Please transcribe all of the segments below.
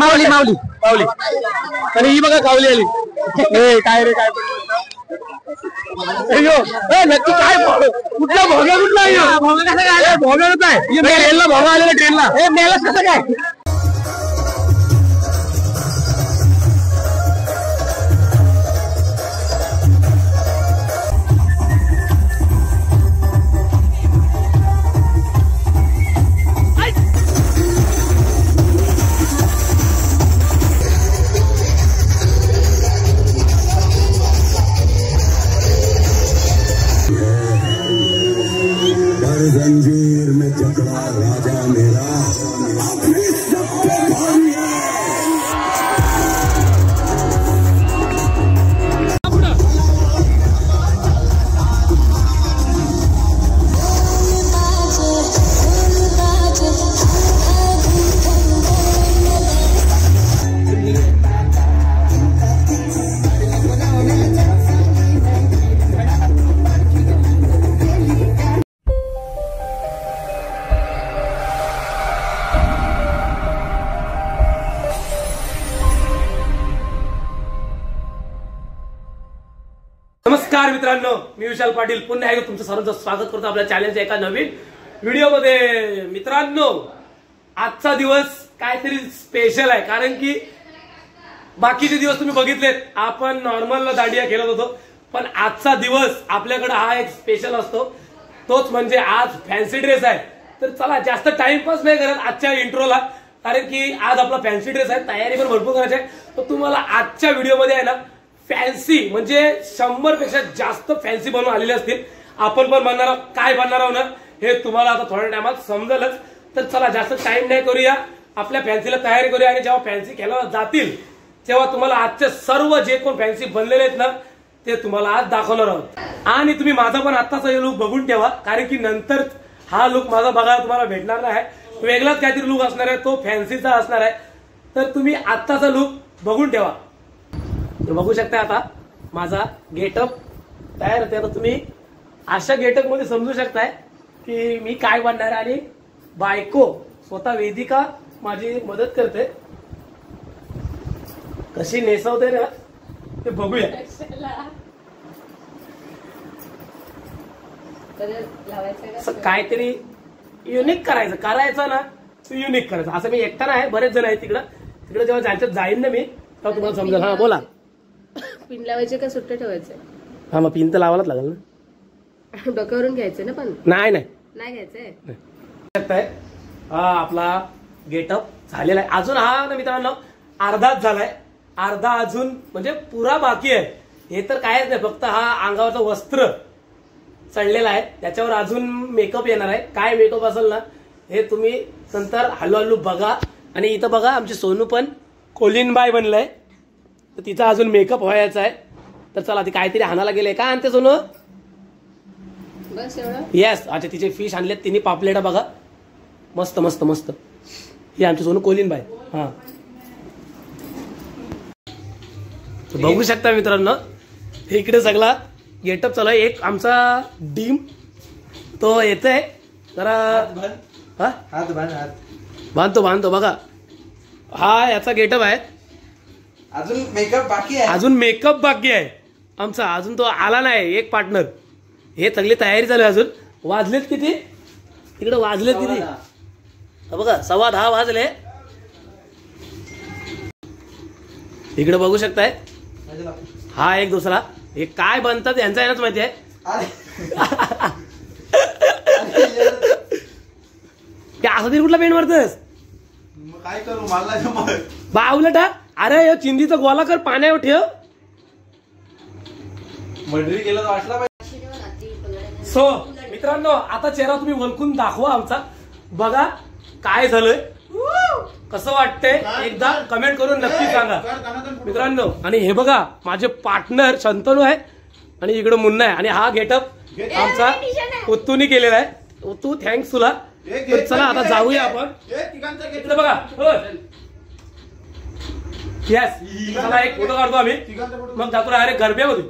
माऊली माऊली माऊली आणि ही बघा कावली आली. काय रे काय नक्की काय कुठला भोगा कुठला भोगा कसं काय भोगा काय ट्रेनला भोगा आलेला ट्रेनला मेला कसं काय. जंजीर में जकड़ा राजा मेरा अपने सब पे भारी है. नमस्कार मित्रांनो, मी विशाल पाटील पुन्हा एकदा तुमचं सर्वांचं स्वागत करतो आपल्या चॅनलच्या एका नवीन व्हिडिओमध्ये. मित्रांनो, आजचा दिवस काहीतरी स्पेशल आहे, कारण की बाकीचे दिवस तुम्ही बघितलेत आपण नॉर्मल दांडिया खेळत होतो, पण आजचा दिवस आपल्याकडे हा एक स्पेशल असतो. तोच म्हणजे आज फॅन्सी ड्रेस आहे. तर चला जास्त टाइमपास नाही करत आजच्या इंट्रोला, कारण की आज आपला फॅन्सी ड्रेस आहे, तयारी पण भरपूर करायची आहे. तर तुम्हाला आजच्या व्हिडिओमध्ये आहे ना फॅन्सी म्हणजे 100 पेक्षा जास्त फॅन्सी बनवून आलेले असतील. आपण पण बनणार आहोत, काय बनणार आहोत ना हे तुम्हाला आता थोड्या टायमात समजेलच. तर चला जास्त टाइम नाही करूया, आपल्या फॅन्सीला तयारी करूया आणि जेव्हा फॅन्सी खेळायला जातील तेव्हा तुम्हाला आजचे सर्व जे कोण फॅन्सी बनलेले आहेत ना ते तुम्हाला आज दाखवणार आहोत. आणि तुम्ही माझा पण आत्ताचा लुक बघून ठेवा, कारण की नंतर हा लुक माझा बघायला तुम्हाला भेटणार नाही. वेगळाच काहीतरी लुक असणार आहे, तो फॅन्सीचा असणार आहे. तर तुम्ही आत्ताचा लुक बघून ठेवा. बघू शकता आता माझा गेटअप तयार होते. आता तुम्ही अशा गेटअप मध्ये समजू शकताय की मी काय बनणार आहे आणि बायको स्वतः वेदिका माझी मदत करते. कशी नेसवते ना ते बघूया. काहीतरी युनिक करायचं ना तू युनिक करायचं. असं मी एकटा नाही, बरेच जण आहेत तिकडं जेव्हा जाईन ना मी तेव्हा तुम्हाला समजेल. हा बोला. पिन लावायचे का सुट्टे ठेवायचे? हा मग पिन तर लावायलाच लागेल ना. डोक्यावरून घ्यायचे ना? पण नाही घ्यायचंय. हा आपला गेटअप झालेला आहे. अजून हा ना मित्रांनो अर्धाच झालाय, अर्धा अजून म्हणजे पुरा बाकी आहे. हे तर कायच नाही, फक्त हा अंगावरचं वस्त्र चढलेला आहे, त्याच्यावर अजून मेकअप येणार आहे. काय मेकअप असेल ना हे तुम्ही नंतर हळूहळू बघा. आणि इथं बघा आमची सोनू पण कोलिनबाई बनलाय, तर तिचा अजून मेकअप व्हायचा आहे. तर चला ती काहीतरी हाणाला गेले. काय आणते सोनू? बस एवढं. येस. अच्छा तिचे फिश आणलेत तिने, पापलेटा बघा मस्त मस्त मस्त. ही आमची सोनू कोलिनबाई. हा बघू शकता मित्रांनो इकडे सगळा गेटअप चालू आहे. एक आमचा डीम तो येतोय जरा हात बांधतो बघा. हा याचा गेटअप आहे. अजून मेकअप बाकी आहे आमचा. अजून तो आला नाही एक पार्टनर. हे सगळी तयारी चालू आहे. अजून वाजलेत किती तिकडे? वाजलेत किती बघा, 10:15 वाजले. इकडे बघू शकताय हा एक दुसरा. हे काय बनतात यांचा येणंच माहिती आहे. असं तरी कुठला पेंट मारतस? काय करू मला बावलटा. अरे चिंदीचा गोला कर, पाण्यावर ठेव. मर्डरी केलं वाटला पाहिजे. सो मित्रांनो आता चेहरा तुम्ही वळखून दाखवा आमचा. बघा काय झालंय, कसं वाटतंय एकदा कमेंट करून नक्की सांगा मित्रांनो. आणि हे बघा माझे पार्टनर शंतनू आहे आणि इकडे मुन्ना आहे. आणि हा गेटअप आमचा उत्तूनी केलेला आहे. उत्तू थँक्स तुला. तर चला आता जाऊया आपण. इकडे बघा. येस चला एक फोटो काढतो आम्ही, मग जातो डायरेक्ट गरब्यामध्ये.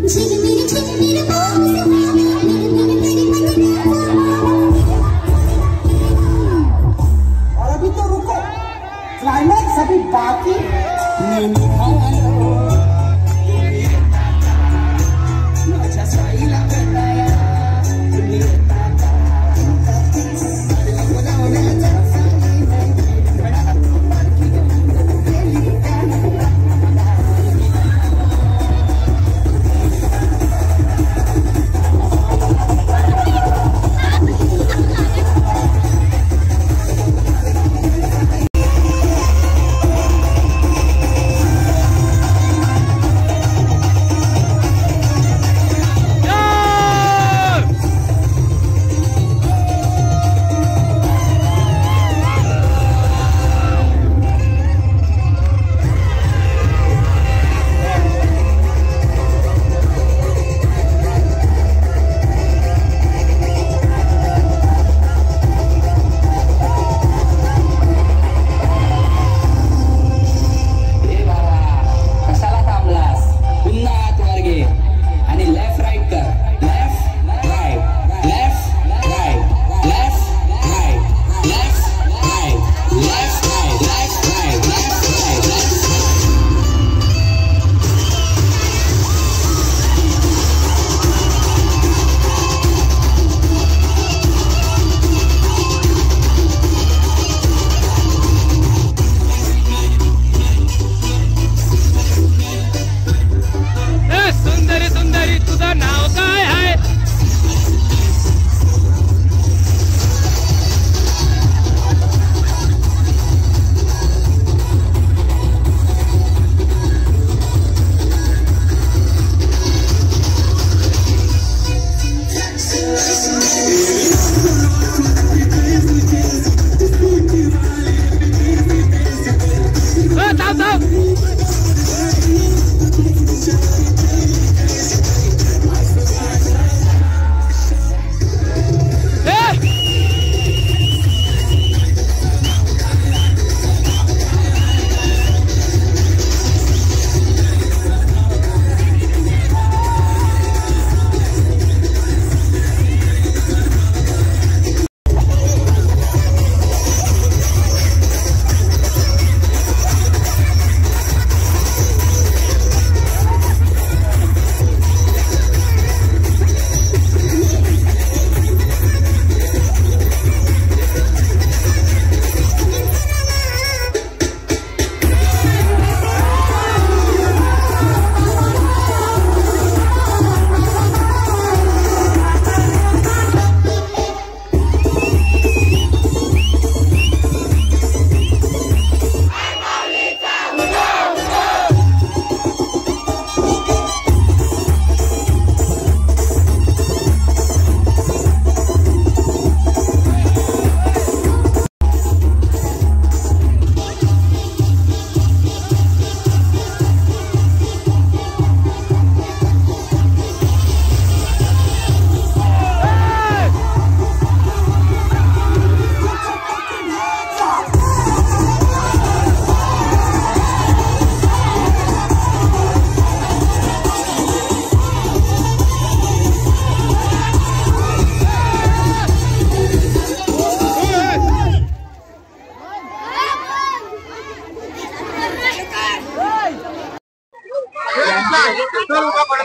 और अभी तो रुको, क्लाइमैक्स अभी बाकी।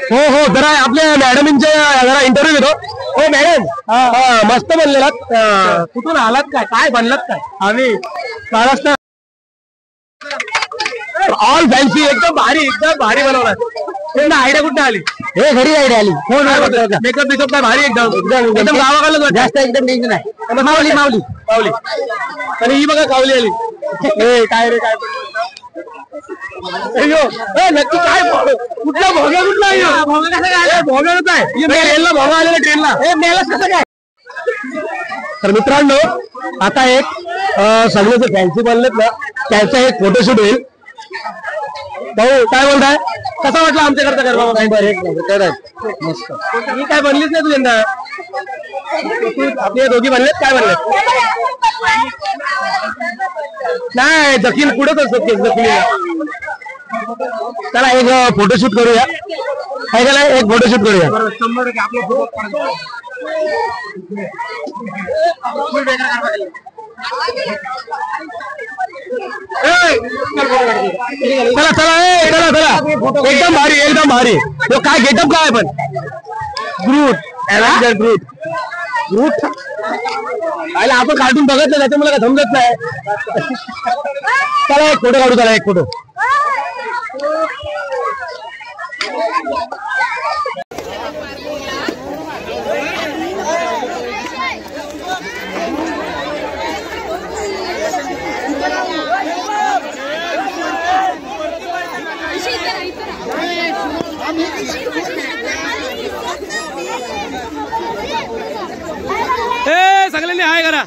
हो हो जरा आपल्या मॅडमचे जरा इंटरव्ह्यू घेतो. हो मॅडम, मस्त बनलेलात. कुठून आलात काय, काय बनलात काय? आम्ही महाराष्ट्र ऑल फॅन्सी एकदम भारी बनवलात. त्यांना आयडिया कुठे आली? हे घरी आयडिया आली. हो मेकअप बिकअप काय भारी एकदम गावाकडलं जास्त एकदम टेन्शन आहे. माऊली माऊली माऊली आणि ही बघा कावली आली. काय रे काय नक्की काय कुठला भोगा कुठला भोगाच आहे रेलला भोगा आलेला ट्रेनला मेलाच कसं काय. तर मित्रांनो आता एक सगळे जे फॅन्सी बनलेत ना त्याचा एक फोटोशूट होईल. भाऊ काय बोलताय, कसा वाटला आमच्याकडचा गरबा? मस्त. मी काय बनलीच नाही तू यंदा. आपले दोघी बनलेत काय बनलेत? नाही जखील पुढेच असतो जखील. चला एक फोटोशूट करूया. काय झालं एक फोटोशूट करूया. चला चला चला एकदम भारी एकदम भारी. तो काय गेटअप काय पण ग्रूट ग्रूट आयला आपण कार्टून बघत नाही त्याच्यामुळे काय समजत नाही. चला एक फोटो काढू. चला एक फोटो. सगळ्यांनी हाय करा.